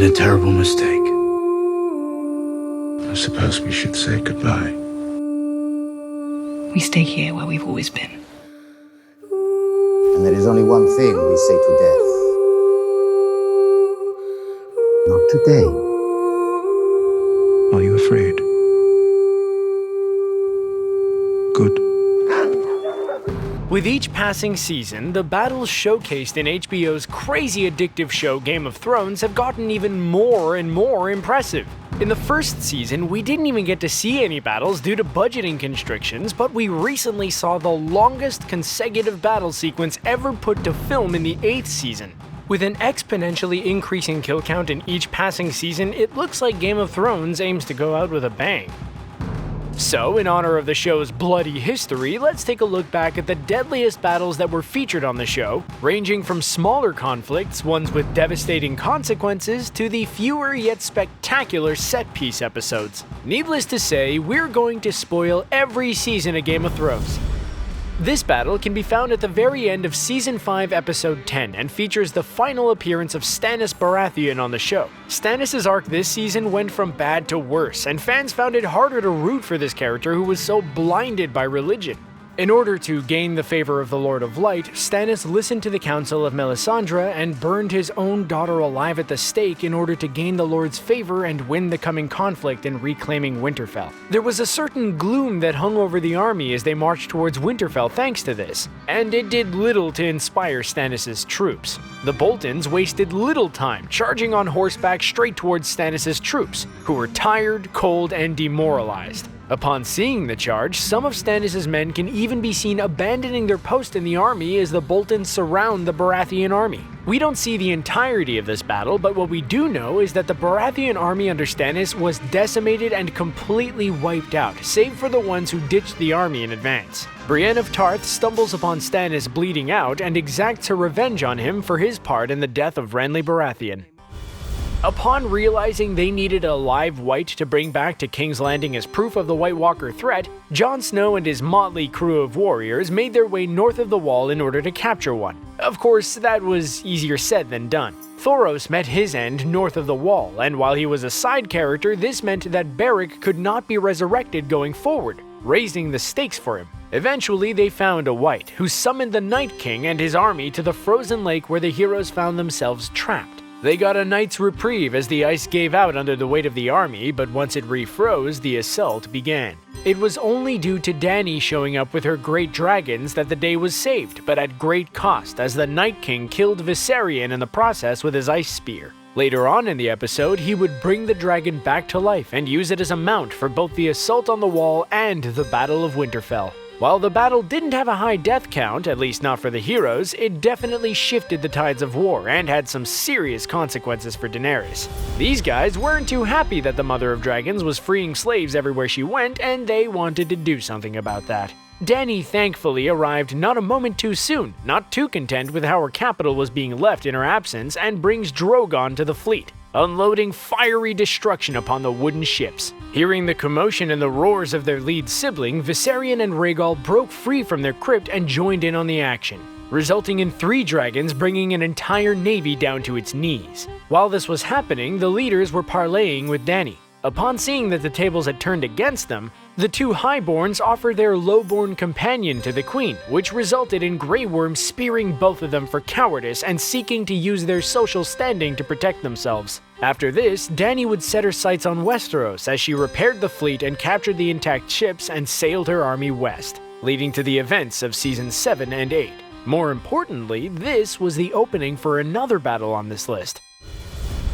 making a terrible mistake. I suppose we should say goodbye. We stay here where we've always been. And there is only one thing we say to death. Not today. Are you afraid? Good. With each passing season, the battles showcased in HBO's crazy addictive show Game of Thrones have gotten even more and more impressive. In the first season, we didn't even get to see any battles due to budgeting constrictions, but we recently saw the longest consecutive battle sequence ever put to film in the 8th season. With an exponentially increasing kill count in each passing season, it looks like Game of Thrones aims to go out with a bang. So, in honor of the show's bloody history, let's take a look back at the deadliest battles that were featured on the show, ranging from smaller conflicts, ones with devastating consequences, to the fewer yet spectacular set-piece episodes. Needless to say, we're going to spoil every season of Game of Thrones. This battle can be found at the very end of Season 5, Episode 10, and features the final appearance of Stannis Baratheon on the show. Stannis' arc this season went from bad to worse, and fans found it harder to root for this character who was so blinded by religion. In order to gain the favor of the Lord of Light, Stannis listened to the counsel of Melisandre and burned his own daughter alive at the stake in order to gain the Lord's favor and win the coming conflict in reclaiming Winterfell. There was a certain gloom that hung over the army as they marched towards Winterfell thanks to this, and it did little to inspire Stannis' troops. The Boltons wasted little time charging on horseback straight towards Stannis' troops, who were tired, cold, and demoralized. Upon seeing the charge, some of Stannis' men can even be seen abandoning their post in the army as the Boltons surround the Baratheon army. We don't see the entirety of this battle, but what we do know is that the Baratheon army under Stannis was decimated and completely wiped out, save for the ones who ditched the army in advance. Brienne of Tarth stumbles upon Stannis bleeding out and exacts her revenge on him for his part in the death of Renly Baratheon. Upon realizing they needed a live white to bring back to King's Landing as proof of the White Walker threat, Jon Snow and his motley crew of warriors made their way north of the wall in order to capture one. Of course, that was easier said than done. Thoros met his end north of the wall, and while he was a side character, this meant that Beric could not be resurrected going forward, raising the stakes for him. Eventually, they found a white, who summoned the Night King and his army to the frozen lake where the heroes found themselves trapped. They got a night's reprieve as the ice gave out under the weight of the army, but once it refroze, the assault began. It was only due to Dany showing up with her great dragons that the day was saved, but at great cost as the Night King killed Viserion in the process with his ice spear. Later on in the episode, he would bring the dragon back to life and use it as a mount for both the assault on the wall and the Battle of Winterfell. While the battle didn't have a high death count, at least not for the heroes, it definitely shifted the tides of war and had some serious consequences for Daenerys. These guys weren't too happy that the Mother of Dragons was freeing slaves everywhere she went, and they wanted to do something about that. Dany thankfully arrived not a moment too soon, not too content with how her capital was being left in her absence, and brings Drogon to the fleet, unloading fiery destruction upon the wooden ships. Hearing the commotion and the roars of their lead sibling, Viserion and Rhaegal broke free from their crypt and joined in on the action, resulting in 3 dragons bringing an entire navy down to its knees. While this was happening, the leaders were parleying with Dany. Upon seeing that the tables had turned against them, the 2 highborns offered their lowborn companion to the queen, which resulted in Grey Worm spearing both of them for cowardice and seeking to use their social standing to protect themselves. After this, Dany would set her sights on Westeros as she repaired the fleet and captured the intact ships and sailed her army west, leading to the events of Seasons 7 and 8. More importantly, this was the opening for another battle on this list.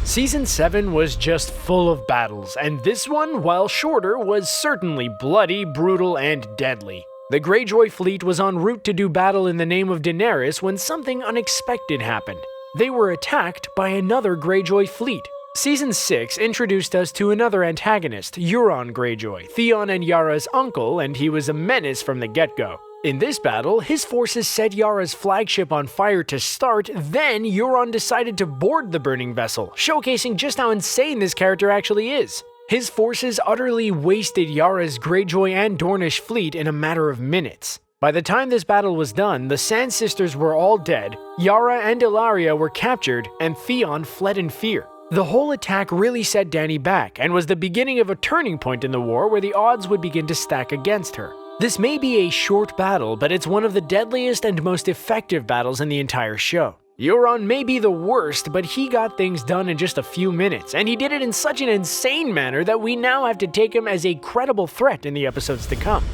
Season 7 was just full of battles, and this one, while shorter, was certainly bloody, brutal, and deadly. The Greyjoy fleet was en route to do battle in the name of Daenerys when something unexpected happened. They were attacked by another Greyjoy fleet. Season 6 introduced us to another antagonist, Euron Greyjoy, Theon and Yara's uncle, and he was a menace from the get-go. In this battle, his forces set Yara's flagship on fire to start, then Euron decided to board the burning vessel, showcasing just how insane this character actually is. His forces utterly wasted Yara's Greyjoy and Dornish fleet in a matter of minutes. By the time this battle was done, the Sand Sisters were all dead, Yara and Ilaria were captured, and Theon fled in fear. The whole attack really set Dany back and was the beginning of a turning point in the war where the odds would begin to stack against her. This may be a short battle, but it's one of the deadliest and most effective battles in the entire show. Euron may be the worst, but he got things done in just a few minutes, and he did it in such an insane manner that we now have to take him as a credible threat in the episodes to come.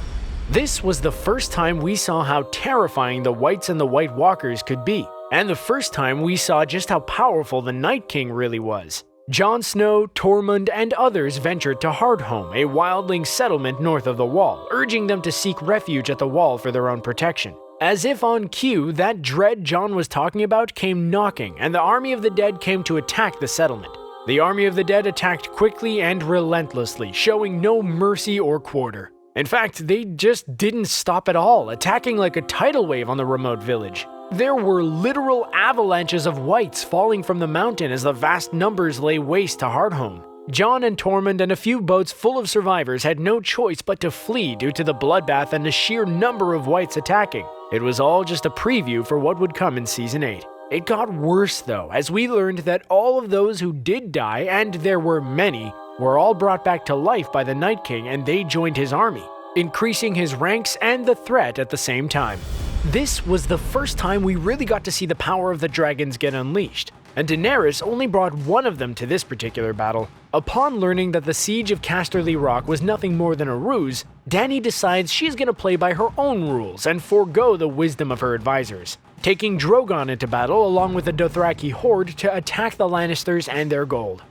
This was the first time we saw how terrifying the Whites and the White Walkers could be, and the first time we saw just how powerful the Night King really was. Jon Snow, Tormund, and others ventured to Hardhome, a wildling settlement north of the Wall, urging them to seek refuge at the Wall for their own protection. As if on cue, that dread Jon was talking about came knocking, and the army of the dead came to attack the settlement. The army of the dead attacked quickly and relentlessly, showing no mercy or quarter. In fact, they just didn't stop at all, attacking like a tidal wave on the remote village. There were literal avalanches of whites falling from the mountain as the vast numbers lay waste to Hardhome. Jon and Tormund and a few boats full of survivors had no choice but to flee due to the bloodbath and the sheer number of whites attacking. It was all just a preview for what would come in Season 8. It got worse though, as we learned that all of those who did die, and there were many, were all brought back to life by the Night King and they joined his army, increasing his ranks and the threat at the same time. This was the first time we really got to see the power of the dragons get unleashed, and Daenerys only brought one of them to this particular battle. Upon learning that the siege of Casterly Rock was nothing more than a ruse, Dany decides she's gonna play by her own rules and forego the wisdom of her advisors, taking Drogon into battle along with the Dothraki horde to attack the Lannisters and their gold.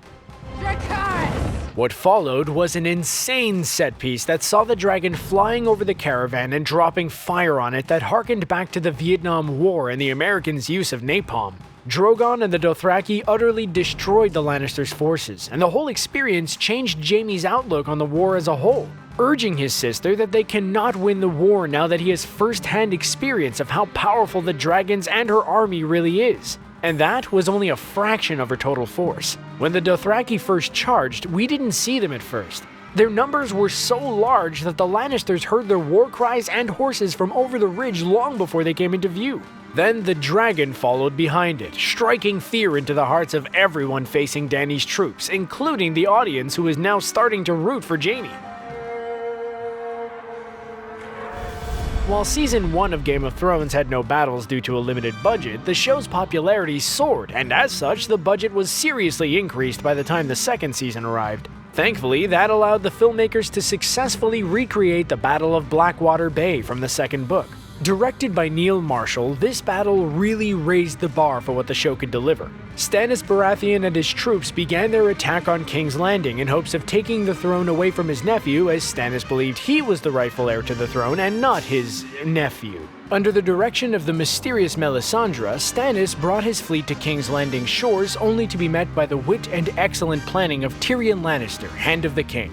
What followed was an insane set piece that saw the dragon flying over the caravan and dropping fire on it that harkened back to the Vietnam War and the Americans' use of napalm. Drogon and the Dothraki utterly destroyed the Lannisters' forces, and the whole experience changed Jaime's outlook on the war as a whole, urging his sister that they cannot win the war now that he has first-hand experience of how powerful the dragons and her army really is. And that was only a fraction of her total force. When the Dothraki first charged, we didn't see them at first. Their numbers were so large that the Lannisters heard their war cries and horses from over the ridge long before they came into view. Then the dragon followed behind it, striking fear into the hearts of everyone facing Dany's troops, including the audience who is now starting to root for Jaime. While Season 1 of Game of Thrones had no battles due to a limited budget, the show's popularity soared, and as such, the budget was seriously increased by the time the second season arrived. Thankfully, that allowed the filmmakers to successfully recreate the Battle of Blackwater Bay from the second book. Directed by Neil Marshall, this battle really raised the bar for what the show could deliver. Stannis Baratheon and his troops began their attack on King's Landing in hopes of taking the throne away from his nephew, as Stannis believed he was the rightful heir to the throne and not his nephew. Under the direction of the mysterious Melisandre, Stannis brought his fleet to King's Landing shores only to be met by the wit and excellent planning of Tyrion Lannister, Hand of the King.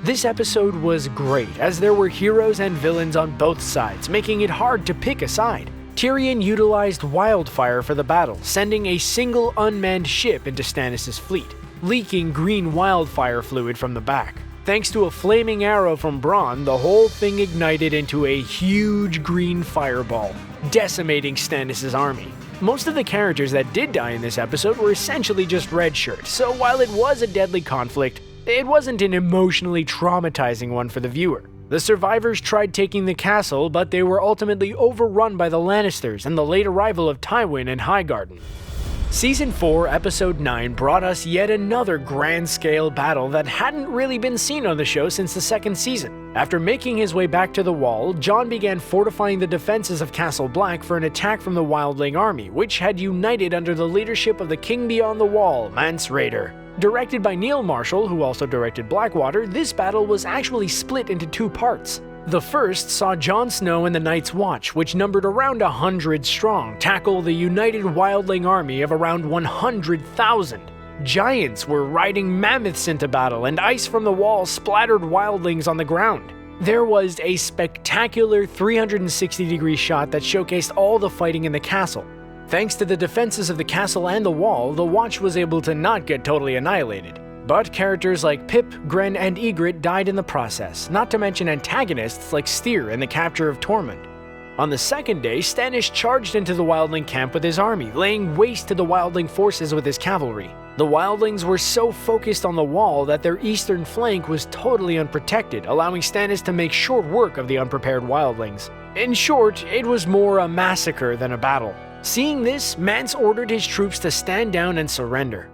This episode was great, as there were heroes and villains on both sides, making it hard to pick a side. Tyrion utilized wildfire for the battle, sending a single unmanned ship into Stannis' fleet, leaking green wildfire fluid from the back. Thanks to a flaming arrow from Bronn, the whole thing ignited into a huge green fireball, decimating Stannis' army. Most of the characters that did die in this episode were essentially just red shirts, so while it was a deadly conflict, it wasn't an emotionally traumatizing one for the viewer. The survivors tried taking the castle, but they were ultimately overrun by the Lannisters and the late arrival of Tywin and Highgarden. Season 4, Episode 9 brought us yet another grand-scale battle that hadn't really been seen on the show since the second season. After making his way back to the Wall, Jon began fortifying the defenses of Castle Black for an attack from the Wildling army, which had united under the leadership of the King Beyond the Wall, Mance Rayder. Directed by Neil Marshall, who also directed Blackwater, this battle was actually split into two parts. The first saw Jon Snow and the Night's Watch, which numbered around 100 strong, tackle the united wildling army of around 100,000. Giants were riding mammoths into battle, and ice from the wall splattered wildlings on the ground. There was a spectacular 360-degree shot that showcased all the fighting in the castle. Thanks to the defenses of the castle and the wall, the Watch was able to not get totally annihilated. But characters like Pip, Gren, and Ygritte died in the process, not to mention antagonists like Styr and the capture of Tormund. On the second day, Stannis charged into the wildling camp with his army, laying waste to the wildling forces with his cavalry. The wildlings were so focused on the wall that their eastern flank was totally unprotected, allowing Stannis to make short work of the unprepared wildlings. In short, it was more a massacre than a battle. Seeing this, Mance ordered his troops to stand down and surrender.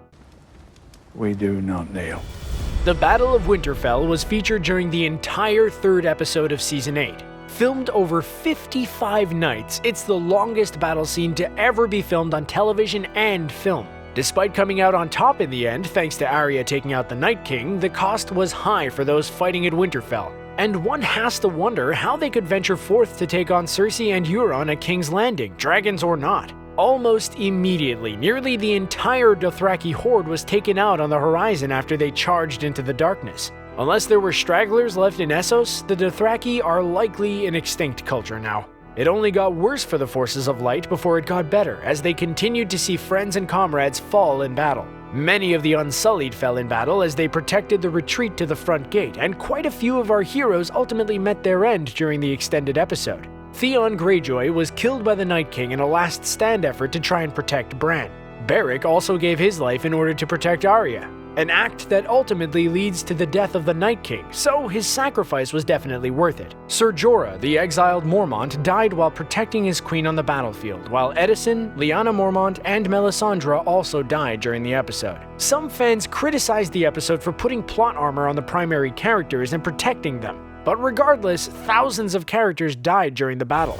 We do not kneel. The Battle of Winterfell was featured during the entire third episode of Season 8. Filmed over 55 nights, it's the longest battle scene to ever be filmed on television and film. Despite coming out on top in the end, thanks to Arya taking out the Night King, the cost was high for those fighting at Winterfell. And one has to wonder how they could venture forth to take on Cersei and Euron at King's Landing, dragons or not. Almost immediately, nearly the entire Dothraki horde was taken out on the horizon after they charged into the darkness. Unless there were stragglers left in Essos, the Dothraki are likely an extinct culture now. It only got worse for the forces of light before it got better, as they continued to see friends and comrades fall in battle. Many of the Unsullied fell in battle as they protected the retreat to the front gate, and quite a few of our heroes ultimately met their end during the extended episode. Euron Greyjoy was killed by the Night King in a last stand effort to try and protect Bran. Beric also gave his life in order to protect Arya, an act that ultimately leads to the death of the Night King, so his sacrifice was definitely worth it. Ser Jorah, the exiled Mormont, died while protecting his queen on the battlefield, while Edison, Lyanna Mormont, and Melisandre also died during the episode. Some fans criticized the episode for putting plot armor on the primary characters and protecting them, but regardless, thousands of characters died during the battle.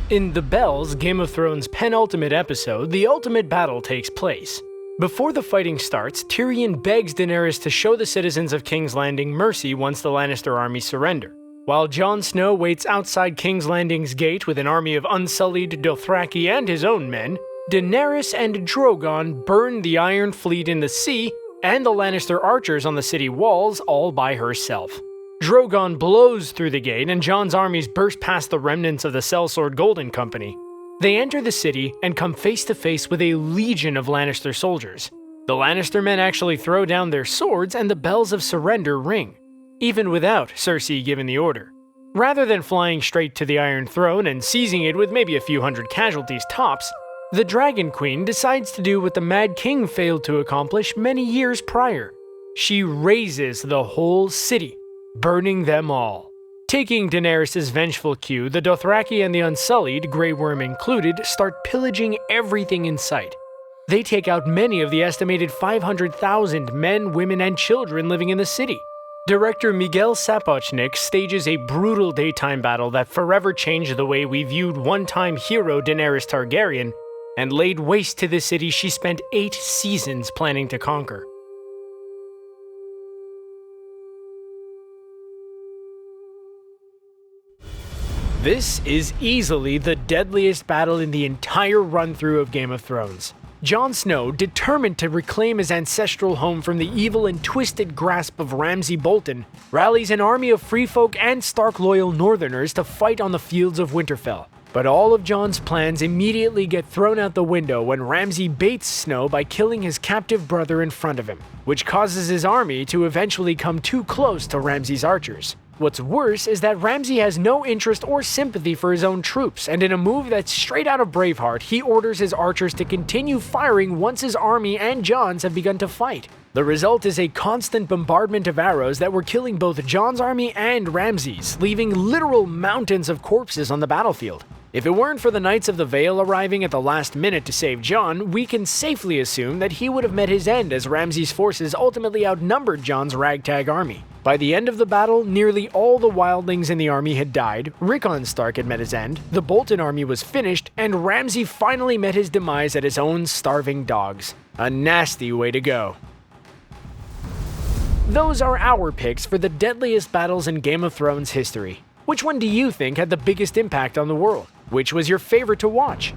In The Bells, Game of Thrones' penultimate episode, the ultimate battle takes place. Before the fighting starts, Tyrion begs Daenerys to show the citizens of King's Landing mercy once the Lannister army surrender. While Jon Snow waits outside King's Landing's gate with an army of unsullied Dothraki and his own men, Daenerys and Drogon burn the Iron Fleet in the sea and the Lannister archers on the city walls all by herself. Drogon blows through the gate and Jon's armies burst past the remnants of the Sellsword Golden Company. They enter the city and come face to face with a legion of Lannister soldiers. The Lannister men actually throw down their swords and the bells of surrender ring, even without Cersei giving the order. Rather than flying straight to the Iron Throne and seizing it with maybe a few hundred casualties tops, the Dragon Queen decides to do what the Mad King failed to accomplish many years prior. She razes the whole city, burning them all. Taking Daenerys' vengeful cue, the Dothraki and the Unsullied, Grey Worm included, start pillaging everything in sight. They take out many of the estimated 500,000 men, women, and children living in the city. Director Miguel Sapochnik stages a brutal daytime battle that forever changed the way we viewed one-time hero Daenerys Targaryen and laid waste to the city she spent 8 seasons planning to conquer. This is easily the deadliest battle in the entire run-through of Game of Thrones. Jon Snow, determined to reclaim his ancestral home from the evil and twisted grasp of Ramsay Bolton, rallies an army of free folk and Stark-loyal Northerners to fight on the fields of Winterfell. But all of Jon's plans immediately get thrown out the window when Ramsay baits Snow by killing his captive brother in front of him, which causes his army to eventually come too close to Ramsay's archers. What's worse is that Ramsay has no interest or sympathy for his own troops, and in a move that's straight out of Braveheart, he orders his archers to continue firing once his army and Jon's have begun to fight. The result is a constant bombardment of arrows that were killing both Jon's army and Ramsay's, leaving literal mountains of corpses on the battlefield. If it weren't for the Knights of the Vale arriving at the last minute to save Jon, we can safely assume that he would have met his end as Ramsay's forces ultimately outnumbered Jon's ragtag army. By the end of the battle, nearly all the wildlings in the army had died, Rickon Stark had met his end, the Bolton army was finished, and Ramsay finally met his demise at his own starving dogs. A nasty way to go. Those are our picks for the deadliest battles in Game of Thrones history. Which one do you think had the biggest impact on the world? Which was your favorite to watch?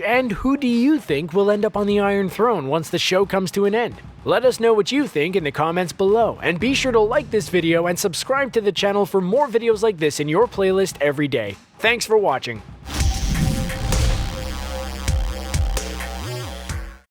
And who do you think will end up on the Iron Throne once the show comes to an end? Let us know what you think in the comments below, and be sure to like this video and subscribe to the channel for more videos like this in your playlist every day. Thanks for watching.